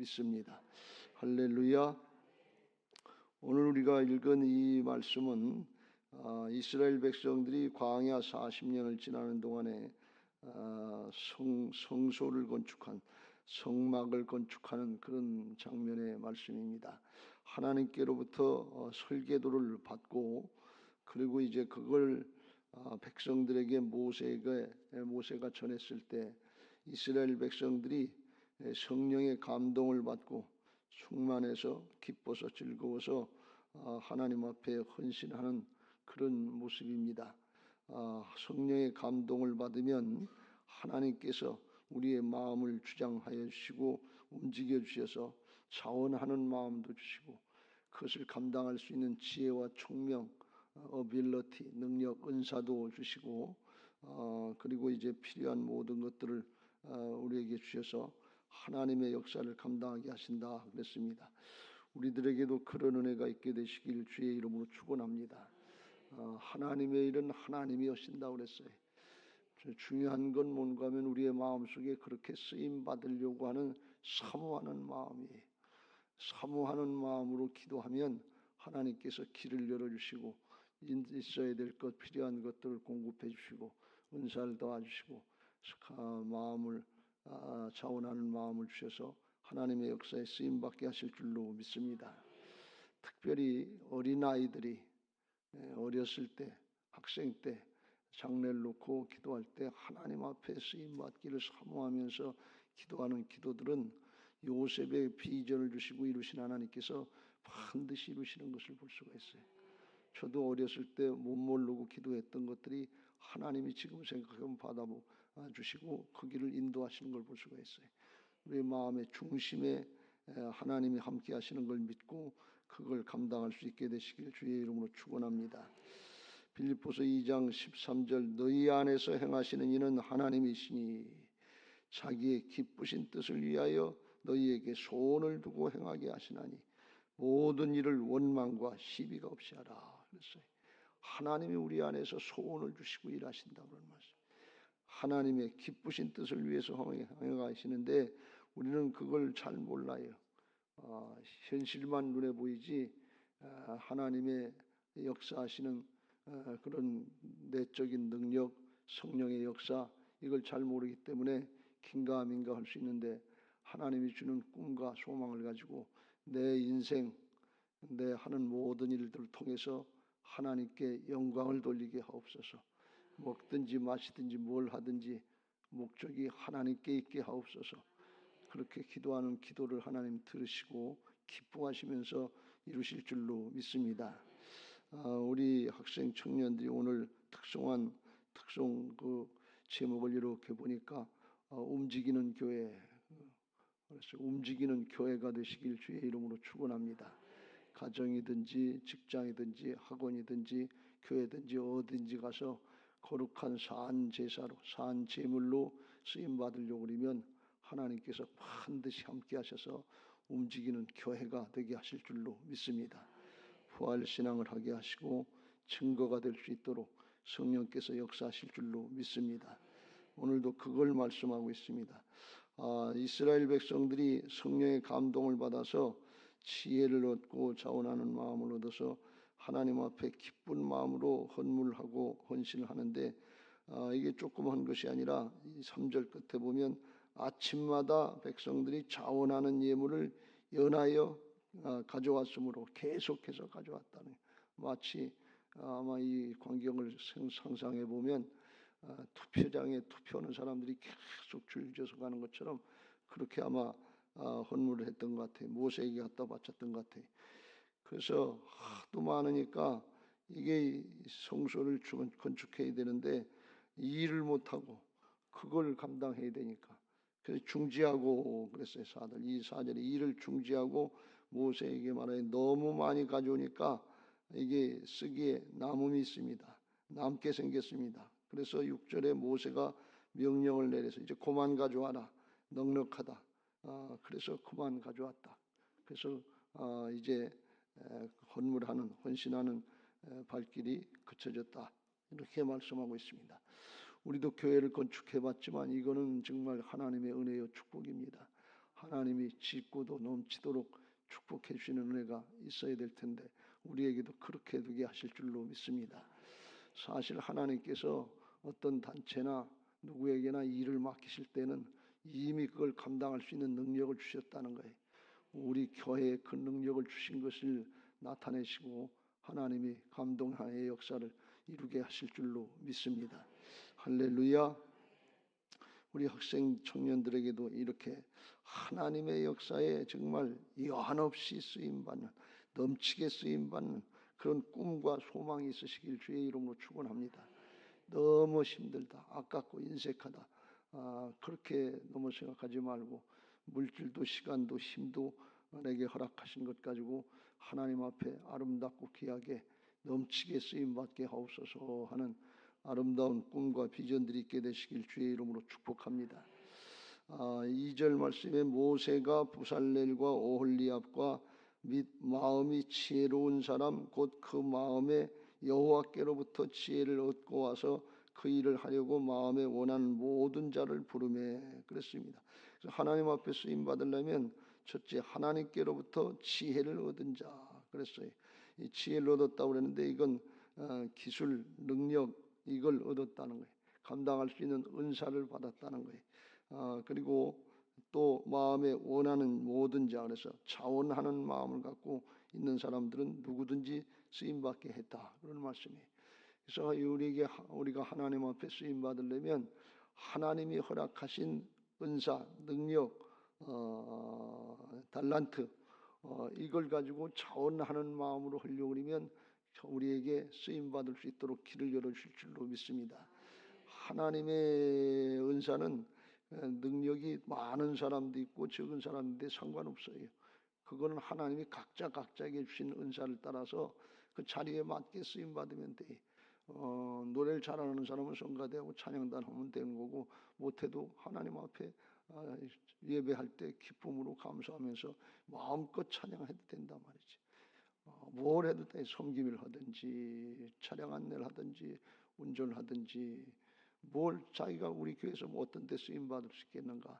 믿습니다. 할렐루야. 오늘 우리가 읽은 이 말씀은 이스라엘 백성들이 광야 40년을 지나는 동안에 성소를 건축한, 성막을 건축하는 그런 장면의 말씀입니다. 하나님께로부터 설계도를 받고, 그리고 이제 그걸 백성들에게 모세가 전했을 때 이스라엘 백성들이 성령의 감동을 받고 충만해서 기뻐서 즐거워서 하나님 앞에 헌신하는 그런 모습입니다. 성령의 감동을 받으면 하나님께서 우리의 마음을 주장하여 주시고 움직여 주셔서 자원하는 마음도 주시고, 그것을 감당할 수 있는 지혜와 총명, 어빌러티, 능력, 은사도 주시고, 그리고 이제 필요한 모든 것들을 우리에게 주셔서 하나님의 역사를 감당하게 하신다 그랬습니다. 우리들에게도 그런 은혜가 있게 되시길 주의 이름으로 축원합니다. 하나님의 일은 하나님이 하신다 그랬어요. 중요한 건 뭔가 하면 우리의 마음속에 그렇게 쓰임 받으려고 하는 사모하는 마음으로 기도하면 하나님께서 길을 열어주시고 있어야 될 것, 필요한 것들을 공급해 주시고 은사를 도와주시고 마음을 자원하는 마음을 주셔서 하나님의 역사에 쓰임받게 하실 줄로 믿습니다. 특별히 어린아이들이 어렸을 때, 학생 때 장례를 놓고 기도할 때 하나님 앞에 쓰임받기를 사모하면서 기도하는 기도들은 요셉의 비전을 주시고 이루신 하나님께서 반드시 이루시는 것을 볼 수가 있어요. 저도 어렸을 때 못 모르고 기도했던 것들이 하나님이 지금 생각하면 받아주시고 그 길을 인도하시는 걸 볼 수가 있어요. 우리 마음의 중심에 하나님이 함께 하시는 걸 믿고 그걸 감당할 수 있게 되시길 주의 이름으로 축원합니다. 빌립보서 2장 13절 너희 안에서 행하시는 이는 하나님이시니 자기의 기쁘신 뜻을 위하여 너희에게 소원을 두고 행하게 하시나니 모든 일을 원망과 시비가 없이 하라 그랬어요. 하나님이 우리 안에서 소원을 주시고 일하신다고 하는 말씀. 하나님의 기쁘신 뜻을 위해서 행하시는데 우리는 그걸 잘 몰라요. 현실만 눈에 보이지 하나님의 역사하시는 그런 내적인 능력, 성령의 역사, 이걸 잘 모르기 때문에 긴가민가 할 수 있는데, 하나님이 주는 꿈과 소망을 가지고 내 인생, 내 하는 모든 일들을 통해서 하나님께 영광을 돌리게 하옵소서. 먹든지 마시든지 뭘 하든지 목적이 하나님께 있게 하옵소서. 그렇게 기도하는 기도를 하나님 들으시고 기뻐하시면서 이루실 줄로 믿습니다. 우리 학생 청년들이 오늘 특송 그 제목을 이렇게 보니까 움직이는 교회, 그래서 움직이는 교회가 되시길 주의 이름으로 축원합니다. 가정이든지 직장이든지 학원이든지 교회든지 어딘지 가서 거룩한 산 제사로, 산 제물로 쓰임 받으려고 그러면 하나님께서 반드시 함께 하셔서 움직이는 교회가 되게 하실 줄로 믿습니다. 부활 신앙을 하게 하시고 증거가 될 수 있도록 성령께서 역사하실 줄로 믿습니다. 오늘도 그걸 말씀하고 있습니다. 이스라엘 백성들이 성령의 감동을 받아서 지혜를 얻고 자원하는 마음을 얻어서 하나님 앞에 기쁜 마음으로 헌물하고 헌신을 하는데, 이게 조그만 것이 아니라 3절 끝에 보면 아침마다 백성들이 자원하는 예물을 연하여 가져왔으므로 계속해서 가져왔다는, 마치 아마 이 광경을 상상해 보면 투표장에 투표하는 사람들이 계속 줄져서 가는 것처럼 그렇게 아마 헌물을 했던 것 같아요. 모세에게 갖다 바쳤던 것 같아요. 그래서 하도 많으니까 이게 성소를 건축해야 되는데 일을 못하고 그걸 감당해야 되니까 그래서 중지하고 그랬어요. 이 4절에 일을 중지하고 모세에게 말하여 너무 많이 가져오니까 이게 쓰기에 남음이 있습니다. 남게 생겼습니다. 그래서 6절에 모세가 명령을 내려서 이제 그만 가져와라. 넉넉하다. 그래서 그만 가져왔다. 그래서 이제 헌물하는, 헌신하는 발길이 그쳐졌다. 이렇게 말씀하고 있습니다. 우리도 교회를 건축해봤지만 이거는 정말 하나님의 은혜요 축복입니다. 하나님이 짓고도 넘치도록 축복해 주시는 은혜가 있어야 될 텐데 우리에게도 그렇게 되게 하실 줄로 믿습니다. 사실 하나님께서 어떤 단체나 누구에게나 일을 맡기실 때는 이미 그걸 감당할 수 있는 능력을 주셨다는 거예요. 우리 교회에 그 능력을 주신 것을 나타내시고 하나님이 감동하의 역사를 이루게 하실 줄로 믿습니다. 할렐루야. 우리 학생 청년들에게도 이렇게 하나님의 역사에 정말 여한없이 쓰임받는, 넘치게 쓰임받는 그런 꿈과 소망이 있으시길 주의 이름으로 축원합니다. 너무 힘들다, 아깝고 인색하다, 그렇게 너무 생각하지 말고 물질도 시간도 힘도 내게 허락하신 것 가지고 하나님 앞에 아름답고 귀하게 넘치게 쓰임받게 하옵소서 하는 아름다운 꿈과 비전들이 있게 되시길 주의 이름으로 축복합니다. 2절 말씀에 모세가 부살렐과 오홀리압과 및 마음이 지혜로운 사람 곧 그 마음에 여호와께로부터 지혜를 얻고 와서 그 일을 하려고 마음에 원하는 모든 자를 부르매 그랬습니다. 그래서 하나님 앞에 쓰임 받으려면 첫째 하나님께로부터 지혜를 얻은 자 그랬어요. 이 지혜를 얻었다고 그랬는데 이건 기술, 능력 이걸 얻었다는 거예요. 감당할 수 있는 은사를 받았다는 거예요. 그리고 또 마음에 원하는 모든 자 그래서 자원하는 마음을 갖고 있는 사람들은 누구든지 쓰임받게 했다 그런 말씀이에요. 그래서 우리가 하나님 앞에 쓰임 받으려면 하나님이 허락하신 은사, 능력, 달란트 이걸 가지고 자원하는 마음으로 하려고 그러면 우리에게 쓰임 받을 수 있도록 길을 열어주실 줄로 믿습니다. 하나님의 은사는 능력이 많은 사람도 있고 적은 사람인데 상관없어요. 그거는 하나님이 각자에게 주신 은사를 따라서 그 자리에 맞게 쓰임 받으면 돼. 노래를 잘하는 사람은 성가대하고 찬양단 하면 되는 거고 못해도 하나님 앞에 예배할 때 기쁨으로 감사하면서 마음껏 찬양해도 된단 말이지. 뭘 해도 돼. 섬김을 하든지 차량 안내를 하든지 운전을 하든지 뭘 자기가 우리 교회에서 뭐 어떤 데 쓰임 받을 수 있겠는가.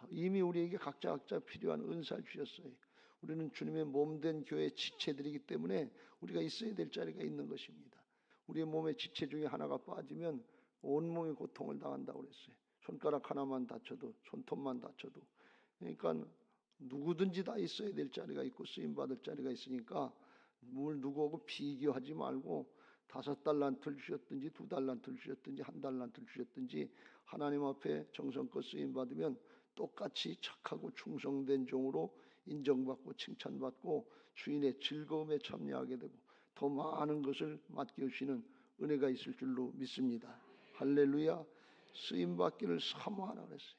이미 우리에게 각자 필요한 은사를 주셨어요. 우리는 주님의 몸된 교회 지체들이기 때문에 우리가 있어야 될 자리가 있는 것입니다. 우리의 몸의 지체 중에 하나가 빠지면 온몸이 고통을 당한다고 그랬어요. 손가락 하나만 다쳐도 손톱만 다쳐도. 그러니까 누구든지 다 있어야 될 자리가 있고 쓰임받을 자리가 있으니까 뭘 누구하고 비교하지 말고 5달란트를 주셨든지 2달란트를 주셨든지 1달란트를 주셨든지 하나님 앞에 정성껏 쓰임받으면 똑같이 착하고 충성된 종으로 인정받고 칭찬받고 주인의 즐거움에 참여하게 되고 더 많은 것을 맡겨주시는 은혜가 있을 줄로 믿습니다. 할렐루야. 쓰임받기를 사모하라 그랬어요.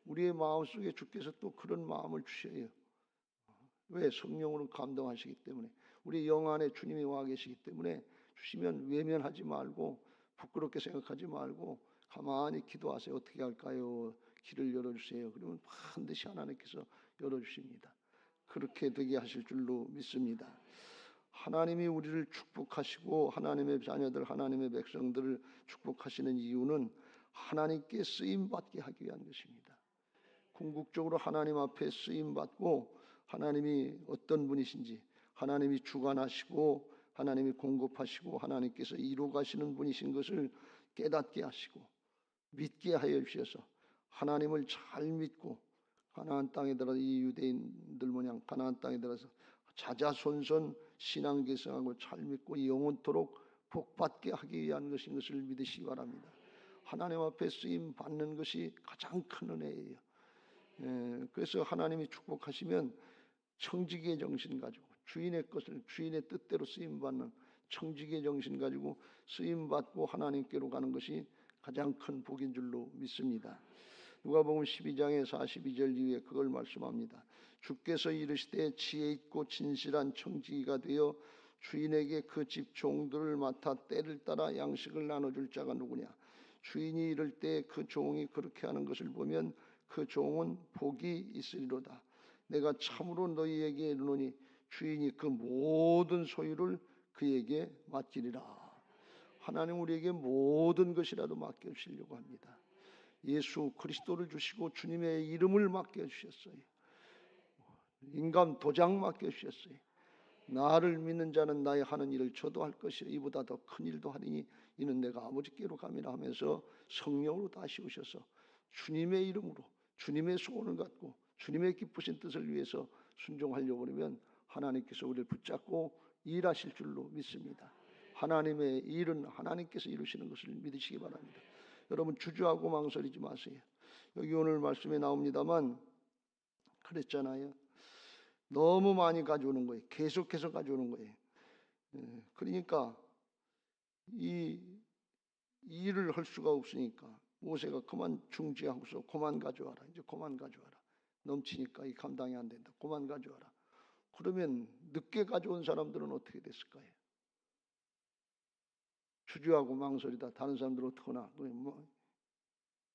우리의 마음속에 주께서 또 그런 마음을 주셔요. 왜? 성령으로 감동하시기 때문에 우리 영 안에 주님이 와 계시기 때문에 주시면 외면하지 말고 부끄럽게 생각하지 말고 가만히 기도하세요. 어떻게 할까요? 길을 열어주세요. 그러면 반드시 하나님께서 열어주십니다. 그렇게 되게 하실 줄로 믿습니다. 하나님이 우리를 축복하시고 하나님의 자녀들 하나님의 백성들을 축복하시는 이유는 하나님께 쓰임받게 하기 위한 것입니다. 궁극적으로 하나님 앞에 쓰임받고 하나님이 어떤 분이신지 하나님이 주관하시고 하나님이 공급하시고 하나님께서 이루가시는 분이신 것을 깨닫게 하시고 믿게 하여 주셔서 하나님을 잘 믿고 가나안 땅에 들어서 이 유대인들 모양 가나안 땅에 들어서 자자손손 신앙 계승하고 잘 믿고 영원토록 복받게 하기 위한 것인 것을 믿으시기 바랍니다. 하나님 앞에 쓰임 받는 것이 가장 큰 은혜예요. 그래서 하나님이 축복하시면 청지기의 정신 가지고 주인의 것을 주인의 뜻대로 쓰임받는 청지기의 정신 가지고 쓰임받고 하나님께로 가는 것이 가장 큰 복인 줄로 믿습니다. 누가복음 12장의 42절 이후에 그걸 말씀합니다. 주께서 이르시되 지혜 있고 진실한 청지기가 되어 주인에게 그 집 종들을 맡아 때를 따라 양식을 나눠줄 자가 누구냐. 주인이 이를 때 그 종이 그렇게 하는 것을 보면 그 종은 복이 있으리로다. 내가 참으로 너희에게 이르노니 주인이 그 모든 소유를 그에게 맡기리라. 하나님 우리에게 모든 것이라도 맡겨주시려고 합니다. 예수 그리스도를 주시고 주님의 이름을 맡겨주셨어요. 인감 도장 맡겨주셨어요. 나를 믿는 자는 나의 하는 일을 저도 할 것이요 이보다 더 큰 일도 하리니 이는 내가 아버지께로 감이라 하면서 성령으로 다시 오셔서 주님의 이름으로 주님의 소원을 갖고 주님의 기쁘신 뜻을 위해서 순종하려고 하면 하나님께서 우리를 붙잡고 일하실 줄로 믿습니다. 하나님의 일은 하나님께서 이루시는 것을 믿으시기 바랍니다. 여러분 주저하고 망설이지 마세요. 여기 오늘 말씀에 나옵니다만 그랬잖아요. 너무 많이 가져오는 거예요. 계속해서 가져오는 거예요. 그러니까 이 일을 할 수가 없으니까 모세가 그만 중지하고서 그만 가져와라. 이제 그만 가져와라. 넘치니까 이 감당이 안 된다. 그만 가져와라. 그러면 늦게 가져온 사람들은 어떻게 됐을까요? 주저하고 망설이다 다른 사람들 어떡하나 뭐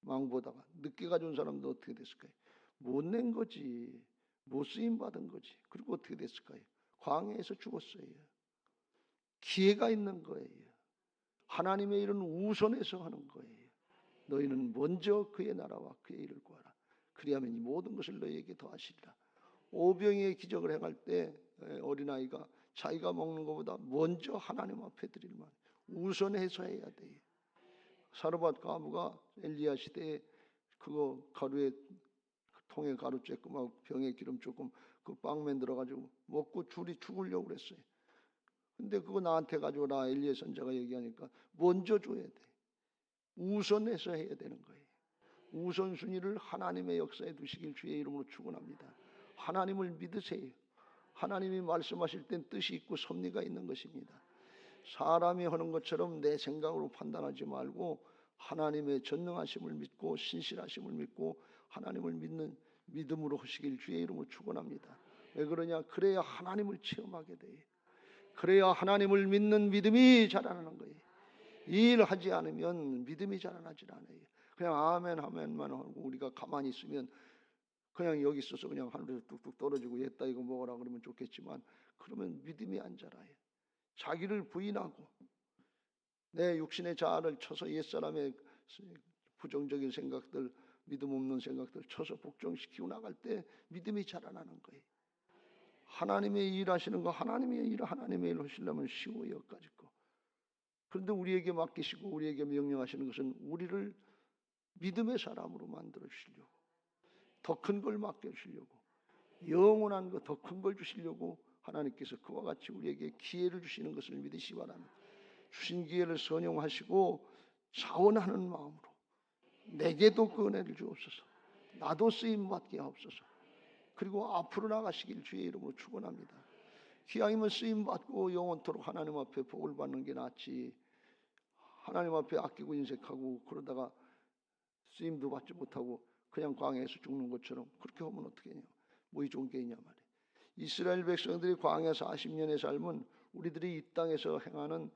망보다가 늦게 가져온 사람들 어떻게 됐을까요? 못 낸 거지. 못 쓰임 받은 거지. 그리고 어떻게 됐을까요? 광야에서 죽었어요. 기회가 있는 거예요. 하나님의 일은 우선해서 하는 거예요. 너희는 먼저 그의 나라와 그의 일을 구하라. 그리하면 이 모든 것을 너희에게 더하시리라. 오병이의 기적을 행할 때 어린아이가 자기가 먹는 것보다 먼저 하나님 앞에 드릴 만 우선해서 해야 돼요. 사르밧 과부가 엘리야 시대에 그거 가루에 통에 가루 쬐고 막 병에 기름 조금 그 빵 만들어 가지고 먹고 줄이 죽으려고 그랬어요. 근데 그거 나한테 가져오라 엘리야 선자가 얘기하니까 먼저 줘야 돼. 우선해서 해야 되는 거예요. 우선순위를 하나님의 역사에 두시길 주의 이름으로 축원합니다. 하나님을 믿으세요. 하나님이 말씀하실 땐 뜻이 있고 섭리가 있는 것입니다. 사람이 하는 것처럼 내 생각으로 판단하지 말고 하나님의 전능하심을 믿고 신실하심을 믿고 하나님을 믿는 믿음으로 하시길 주의 이름으로 축원합니다. 왜 그러냐? 그래야 하나님을 체험하게 돼요. 그래야 하나님을 믿는 믿음이 자라나는 거예요. 이 일 하지 않으면 믿음이 자라나질 않아요. 그냥 아멘 아멘만 하고 우리가 가만히 있으면 그냥 여기 있어서 그냥 하늘에서 뚝뚝 떨어지고 얘다 이거 먹어라 그러면 좋겠지만 그러면 믿음이 안 자라요. 자기를 부인하고 내 육신의 자아를 쳐서 옛사람의 부정적인 생각들 믿음 없는 생각들 쳐서 복종시키고 나갈 때 믿음이 자라나는 거예요. 하나님의 일 하시는 거 하나님의 일 하시려면 쉬워요. 여기까지 거. 그런데 우리에게 맡기시고 우리에게 명령하시는 것은 우리를 믿음의 사람으로 만들어 주시려고 더 큰 걸 맡겨 주시려고 영원한 거 더 큰 걸 주시려고 하나님께서 그와 같이 우리에게 기회를 주시는 것을 믿으시기 바랍니다. 주신 기회를 선용하시고 자원하는 마음으로 내게도 그 은혜를 주옵소서. 나도 쓰임받게 하옵소서. 그리고 앞으로 나가시길 주의 이름으로 축원합니다. 기왕이면 쓰임받고 영원토록 하나님 앞에 복을 받는 게 낫지 하나님 앞에 아끼고 인색하고 그러다가 쓰임도 받지 못하고 그냥 광야에서 죽는 것처럼 그렇게 하면 어떻게 하냐. 뭐이 좋은 게 있냐 말이에요. 이스라엘 백성들이 광야 40년의 삶은 우리들이 이 땅에서 행하는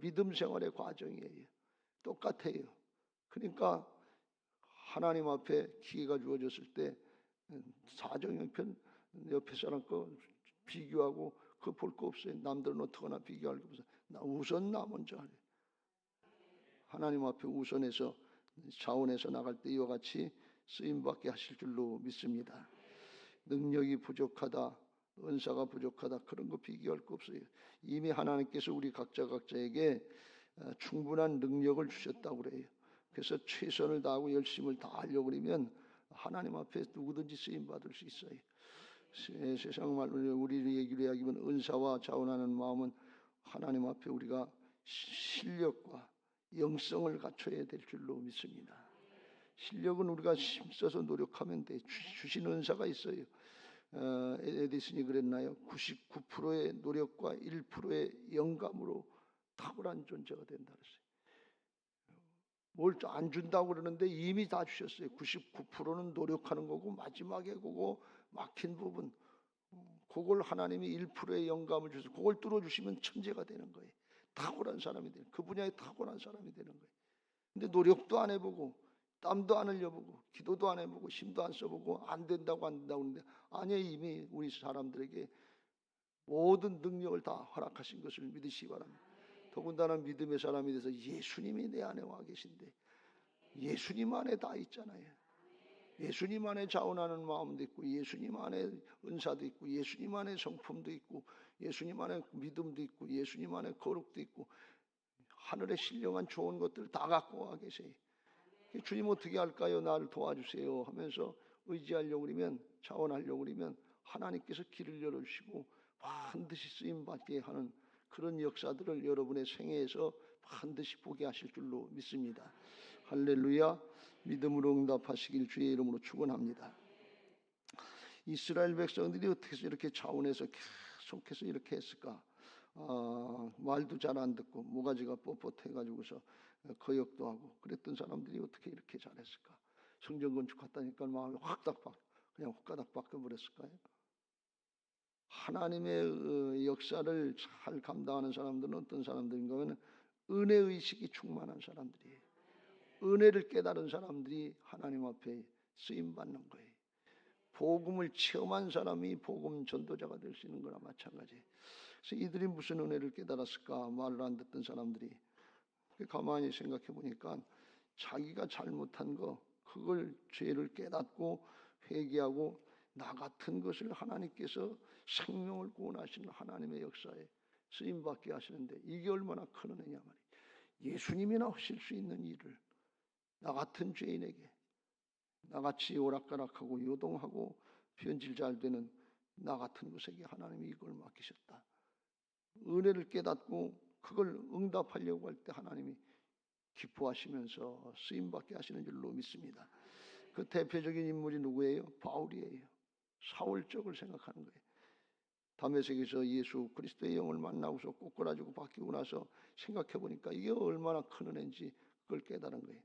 믿음 생활의 과정이에요. 똑같아요. 그러니까 하나님 앞에 기회가 주어졌을 때 사정형편 옆에 사람 거 비교하고 그거 볼 거 없어요. 남들은 어떻거나 비교할 거 없어요. 나 우선 나 먼저 하래. 하나님 앞에 우선해서 자원해서 나갈 때 이와 같이 쓰임받게 하실 줄로 믿습니다. 능력이 부족하다, 은사가 부족하다 그런 거 비교할 거 없어요. 이미 하나님께서 우리 각자에게 충분한 능력을 주셨다고 그래요. 그래서 최선을 다하고 열심을 다하려고 그러면 하나님 앞에 누구든지 쓰임받을 수 있어요. 세상 말로 우리의 얘기로 이야기하면 은사와 자원하는 마음은 하나님 앞에 우리가 실력과 영성을 갖춰야 될 줄로 믿습니다. 실력은 우리가 힘써서 노력하면 돼. 주신 은사가 있어요. 에디슨이 그랬나요? 99%의 노력과 1%의 영감으로 탁월한 존재가 된다 그랬어요. 뭘 안 준다고 그러는데 이미 다 주셨어요. 99%는 노력하는 거고 마지막에 그거 막힌 부분 그걸 하나님이 1%의 영감을 주셔서 그걸 뚫어주시면 천재가 되는 거예요. 탁월한 사람이 되는 그 분야에 탁월한 사람이 되는 거예요. 근데 노력도 안 해보고 땀도 안 흘려보고 기도도 안 해보고 힘도 안 써보고 안 된다고 하는데 아니야 이미 우리 사람들에게 모든 능력을 다 허락하신 것을 믿으시기 바랍니다. 더군다나 믿음의 사람이 돼서 예수님이 내 안에 와 계신데 예수님 안에 다 있잖아요. 예수님 안에 자원하는 마음도 있고, 예수님 안에 은사도 있고, 예수님 안에 성품도 있고, 예수님 안에 믿음도 있고, 예수님 안에 거룩도 있고, 하늘에 신령한 좋은 것들 다 갖고 와 계세요. 주님 어떻게 할까요? 나를 도와주세요 하면서 의지하려고 그러면, 자원하려고 그러면 하나님께서 길을 열어주시고 반드시 쓰임받게 하는 그런 역사들을 여러분의 생애에서 반드시 보게 하실 줄로 믿습니다. 할렐루야. 믿음으로 응답하시길 주의 이름으로 축원합니다. 이스라엘 백성들이 어떻게 해서 이렇게 자원해서 계속해서 이렇게 했을까? 말도 잘 안 듣고 모가지가 뻣뻣해가지고서 거역도 하고 그랬던 사람들이 어떻게 이렇게 잘했을까? 성전 건축했다니까 마음이 그냥 훅가닥 바뀌어버렸을까요? 하나님의 역사를 잘 감당하는 사람들은 어떤 사람들인가 하면 은혜의식이 충만한 사람들이에요. 은혜를 깨달은 사람들이 하나님 앞에 쓰임받는 거예요. 복음을 체험한 사람이 복음 전도자가 될 수 있는 거나 마찬가지예요. 그래서 이들이 무슨 은혜를 깨달았을까? 말을 안 듣던 사람들이. 가만히 생각해 보니까 자기가 잘못한 거, 그걸 죄를 깨닫고 회개하고 나 같은 것을 하나님께서 생명을 구원하시는 하나님의 역사에 쓰임받게 하시는데 이게 얼마나 큰 은혜냐 말이에요. 예수님이나 하실 수 있는 일을 나 같은 죄인에게, 나같이 오락가락하고 요동하고 변질 잘 되는 나 같은 것에게 하나님이 이걸 맡기셨다. 은혜를 깨닫고 그걸 응답하려고 할 때 하나님이 기뻐하시면서 쓰임받게 하시는 줄로 믿습니다. 그 대표적인 인물이 누구예요? 바울이에요. 사울적을 생각하는 거예요. 다메섹에서 예수 그리스도의 영을 만나고서 꼬꾸라지고 바뀌고 나서 생각해 보니까 이게 얼마나 큰 은혜인지 그걸 깨달은 거예요.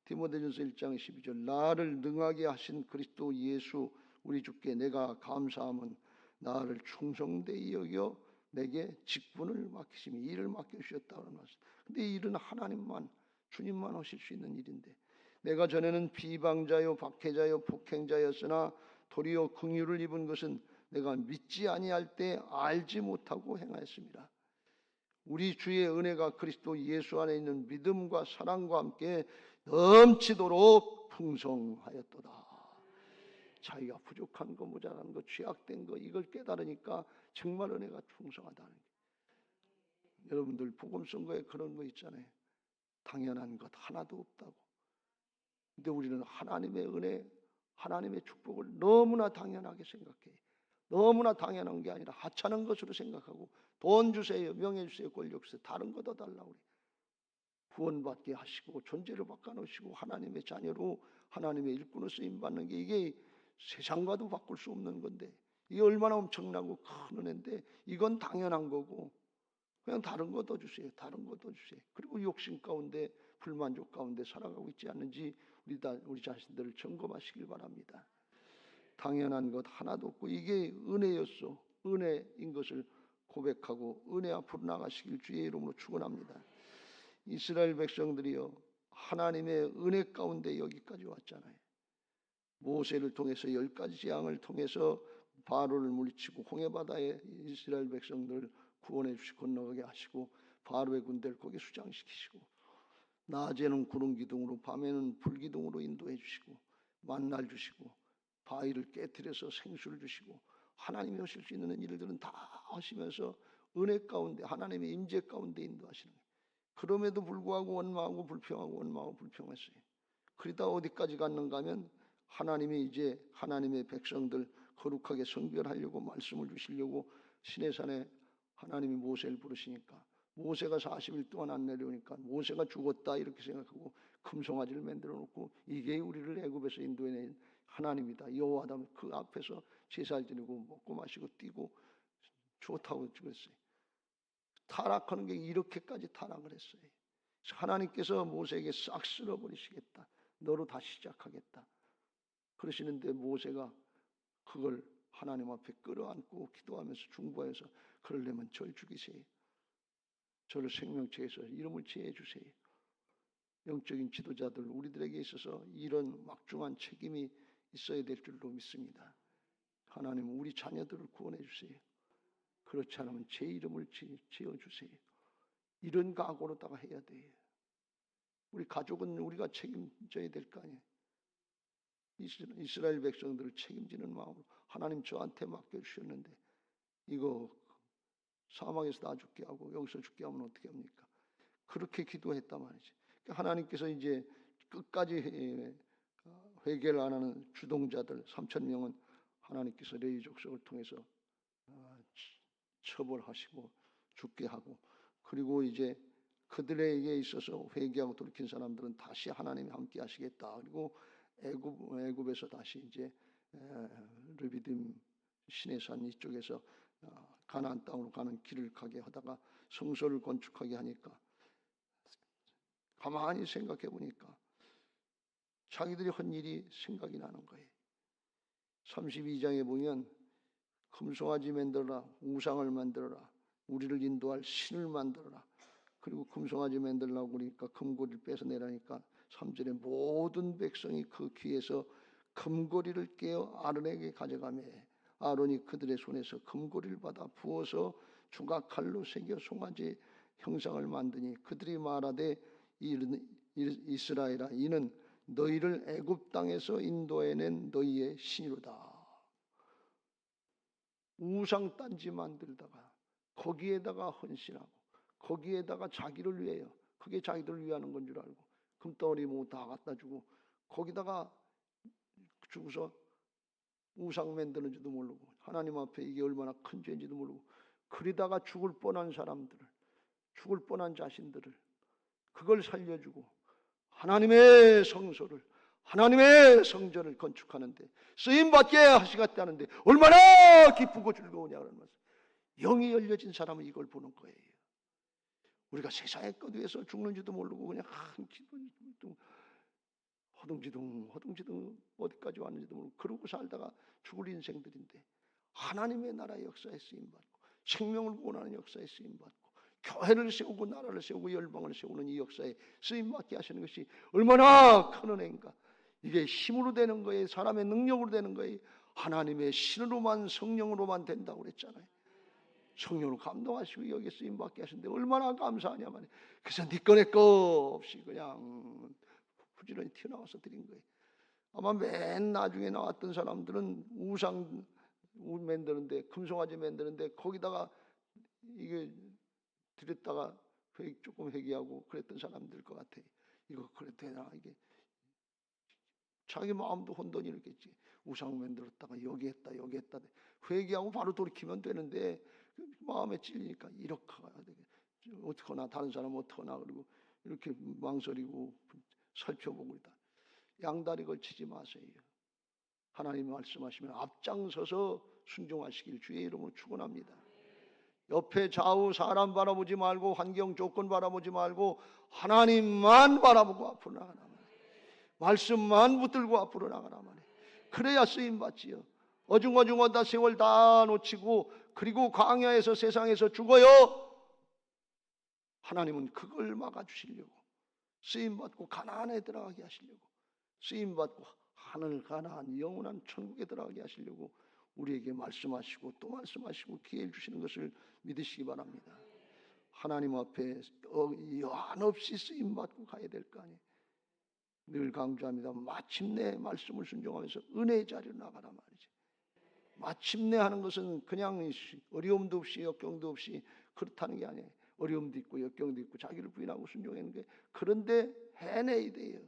디모데전서 1장 12절 나를 능하게 하신 그리스도 예수 우리 주께 내가 감사함은 나를 충성되이 여겨 내게 직분을 맡기심이 일을 맡겨주셨다는 말씀. 근데 이 일은 하나님만 주님만 하실 수 있는 일인데 내가 전에는 비방자요 박해자요 폭행자였으나 도리어 긍휼을 입은 것은 내가 믿지 아니할 때 알지 못하고 행하였습니다. 우리 주의 은혜가 그리스도 예수 안에 있는 믿음과 사랑과 함께 넘치도록 풍성하였도다. 자기가 부족한 거, 모자란 거, 죄악된 거 이걸 깨달으니까 정말 은혜가 풍성하다는 거예요. 여러분들 복음 선거에 그런 거 있잖아요. 당연한 것 하나도 없다고. 근데 우리는 하나님의 은혜, 하나님의 축복을 너무나 당연하게 생각해요. 너무나 당연한 게 아니라 하찮은 것으로 생각하고 돈 주세요, 명예 주세요, 권력 주세요, 다른 거 더 달라고 그래요. 구원받게 하시고 존재를 바꿔놓으시고 하나님의 자녀로 하나님의 일꾼으로 쓰임받는 게 이게 세상과도 바꿀 수 없는 건데 이게 얼마나 엄청나고 큰 은혜인데 이건 당연한 거고 그냥 다른 거 더 주세요. 다른 거 더 주세요. 그리고 욕심 가운데 불만족 가운데 살아가고 있지 않는지 우리 자신들을 점검하시길 바랍니다. 당연한 것 하나도 없고 이게 은혜였어. 은혜인 것을 고백하고 은혜 앞으로 나가시길 주의 이름으로 축원합니다. 이스라엘 백성들이요 하나님의 은혜 가운데 여기까지 왔잖아요. 모세를 통해서 10가지 재앙을 통해서 바로를 물리치고 홍해바다에 이스라엘 백성들을 구원해 주시고 건너가게 하시고 바로의 군대를 거기 수장시키시고 낮에는 구름 기둥으로 밤에는 불 기둥으로 인도해 주시고 만나를 주시고 바위를 깨뜨려서 생수를 주시고 하나님이 하실 수 있는 일들은 다 하시면서 은혜 가운데 하나님의 임재 가운데 인도하시는 거예요. 그럼에도 불구하고 원망하고 불평했어요. 그러다 어디까지 갔는가 하면 하나님이 이제 하나님의 백성들 거룩하게 성별하려고 말씀을 주시려고 시내산에 하나님이 모세를 부르시니까 모세가 40일 동안 안 내려오니까 모세가 죽었다 이렇게 생각하고 금송아지를 만들어 놓고 이게 우리를 애굽에서 인도해낸 하나님이다 여호와다 그 앞에서 제사를 드리고 먹고 마시고 뛰고 좋다고 그랬어요. 타락하는 게 이렇게까지 타락을 했어요. 하나님께서 모세에게 싹 쓸어버리시겠다. 너로 다시 시작하겠다. 그러시는데 모세가 그걸 하나님 앞에 끌어안고 기도하면서 중보해서 그러려면 절 죽이세요. 저를 생명체에서 이름을 지어 주세요. 영적인 지도자들 우리들에게 있어서 이런 막중한 책임이 있어야 될 줄로 믿습니다. 하나님 우리 자녀들을 구원해 주세요. 그렇지 않으면 제 이름을 지어 주세요. 이런 각오로다가 해야 돼요. 우리 가족은 우리가 책임져야 될 거 아니에요. 이스라엘 백성들을 책임지는 마음으로 하나님 저한테 맡겨주셨는데 이거 사망에서 다 죽게 하고 여기서 죽게 하면 어떻게 합니까? 그렇게 기도했단 말이지. 하나님께서 이제 끝까지 회개를 안 하는 주동자들 3,000명은 하나님께서 레위 족속을 통해서 처벌하시고 죽게 하고, 그리고 이제 그들에게 있어서 회개하고 돌이킨 사람들은 다시 하나님이 함께 하시겠다. 그리고 애굽에서 다시 이제 르비딤 시내산 이쪽에서 가나안 땅으로 가는 길을 가게 하다가 성소를 건축하게 하니까 가만히 생각해 보니까 자기들이 한 일이 생각이 나는 거예요. 32장에 보면 금송아지 만들어라, 우상을 만들어라, 우리를 인도할 신을 만들어라. 그리고 금송아지 만들라고 그러니까 금고리를 뺏어내라니까 3절에 모든 백성이 그 귀에서 금고리를 깨어 아론에게 가져가매 아론이 그들의 손에서 금고리를 받아 부어서 주각칼로 새겨 송아지 형상을 만드니 그들이 말하되 이스라엘아 이는 너희를 애굽 땅에서 인도해낸 너희의 신이로다. 우상 딴지 만들다가 거기에다가 헌신하고 거기에다가 자기를 위해요. 그게 자기들을 위하는 건 줄 알고 금덩어리 뭐 다 갖다 주고 거기다가 주고서 우상 만드는지도 모르고 하나님 앞에 이게 얼마나 큰 죄인지도 모르고 그러다가 죽을 뻔한 사람들을, 죽을 뻔한 자신들을 그걸 살려주고 하나님의 성소를, 하나님의 성전을 건축하는데 쓰임받게 하시겠다는데 얼마나 기쁘고 즐거우냐는 말씀. 영이 열려진 사람은 이걸 보는 거예요. 우리가 세상의 것 위해서 죽는지도 모르고 그냥 허둥지둥 어디까지 왔는지도 모르고 그러고 살다가 죽을 인생들인데 하나님의 나라의 역사에 쓰임받고 생명을 구원하는 역사에 쓰임받고 교회를 세우고 나라를 세우고 열방을 세우는 이 역사에 쓰임받게 하시는 것이 얼마나 큰 은혜인가. 이게 힘으로 되는 거예요? 사람의 능력으로 되는 거예요? 하나님의 신으로만 성령으로만 된다고 그랬잖아요. 성령으로 감동하시고 여기에 쓰임받게 하시는데 얼마나 감사하냐 말이에요. 그래서 네 거 내 거 없이 그냥 부지런히 튀어나와서 드린 거예요. 아마 맨 나중에 나왔던 사람들은 우상 만드는데 금송아지 만드는데 거기다가 이게 드렸다가 조금 회개하고 그랬던 사람들 것 같아요. 이거 그래도 되나 이게 자기 마음도 혼돈이었겠지. 우상 만들었다가 여기 했다 회개하고 바로 돌이키면 되는데 마음에 찔리니까 이렇게 가야 되겠지. 어떡하나 다른 사람 어떡하나 그리고 이렇게 망설이고 살펴보고 있다. 양다리 걸치지 마세요. 하나님 말씀하시면 앞장서서 순종하시길 주의 이름으로 축원합니다. 옆에 좌우 사람 바라보지 말고 환경 조건 바라보지 말고 하나님만 바라보고 앞으로 나가라 말이에요. 말씀만 붙들고 앞으로 나가라 말이에요. 그래야 쓰임 받지요. 어중어중하다 세월 다 놓치고 그리고 광야에서 세상에서 죽어요. 하나님은 그걸 막아주시려고 쓰임받고 가나안에 들어가게 하시려고 쓰임받고 하늘 가나안 영원한 천국에 들어가게 하시려고 우리에게 말씀하시고 또 말씀하시고 기회를 주시는 것을 믿으시기 바랍니다. 하나님 앞에 한없이 쓰임받고 가야 될 거 아니에요. 늘 강조합니다. 마침내 말씀을 순종하면서 은혜의 자리로 나가라 말이지. 마침내 하는 것은 그냥 어려움도 없이 역경도 없이 그렇다는 게 아니에요. 어려움도 있고 역경도 있고 자기를 부인하고 순종하는 게 그런데 해내야 돼요.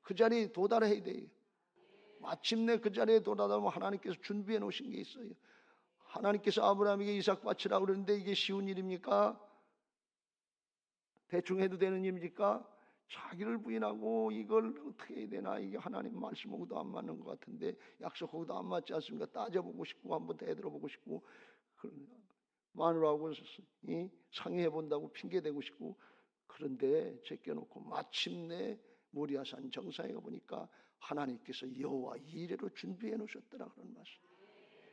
그 자리에 도달해야 돼요. 마침내 그 자리에 도달하면 하나님께서 준비해 놓으신 게 있어요. 하나님께서 아브라함에게 이삭 바치라 그러는데 이게 쉬운 일입니까? 대충 해도 되는 일입니까? 자기를 부인하고 이걸 어떻게 해야 되나 이게 하나님 말씀하고도 안 맞는 것 같은데 약속하고도 안 맞지 않습니까? 따져보고 싶고 한번 되돌아보고 싶고 마누라하고 상의해 본다고 핑계대고 싶고 그런데 제껴놓고 마침내 모리아산 정상에 가보니까 하나님께서 여호와 이레로 준비해 놓으셨더라 그런 말씀.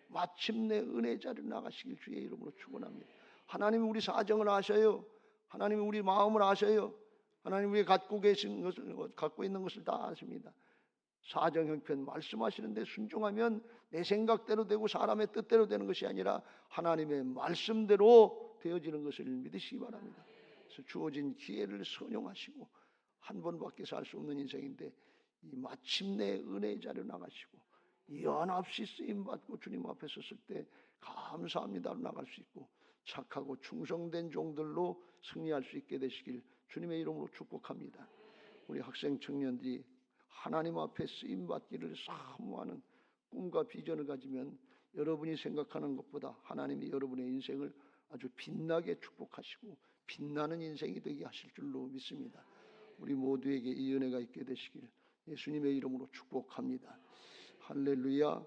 마침내 은혜 자리로 나가시길 주의 이름으로 축원합니다. 하나님이 우리 사정을 아셔요. 하나님이 우리 마음을 아셔요. 하나님 우리 갖고 계신 것을 갖고 있는 것을 다 아십니다. 사정 형편 말씀하시는데 순종하면 내 생각대로 되고 사람의 뜻대로 되는 것이 아니라 하나님의 말씀대로 되어지는 것을 믿으시기 바랍니다. 주어진 기회를 선용하시고 한 번밖에 살 수 없는 인생인데 이 마침내 은혜의 자리로 나가시고 연합시 쓰임받고 주님 앞에 섰을 때 감사합니다로 나갈 수 있고 착하고 충성된 종들로 승리할 수 있게 되시길 주님의 이름으로 축복합니다. 우리 학생 청년들이 하나님 앞에 쓰임받기를 사모하는 꿈과 비전을 가지면 여러분이 생각하는 것보다 하나님이 여러분의 인생을 아주 빛나게 축복하시고 빛나는 인생이 되게 하실 줄로 믿습니다. 우리 모두에게 이 은혜가 있게 되시길 예수님의 이름으로 축복합니다. 할렐루야.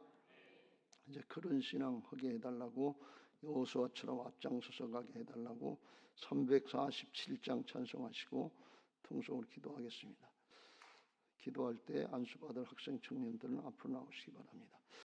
이제 그런 신앙 하게 해달라고 여호수아처럼 앞장서서 가게 해달라고 347장 찬송하시고 통성으로 기도하겠습니다. 기도할 때 안수받을 학생 청년들은 앞으로 나오시기 바랍니다.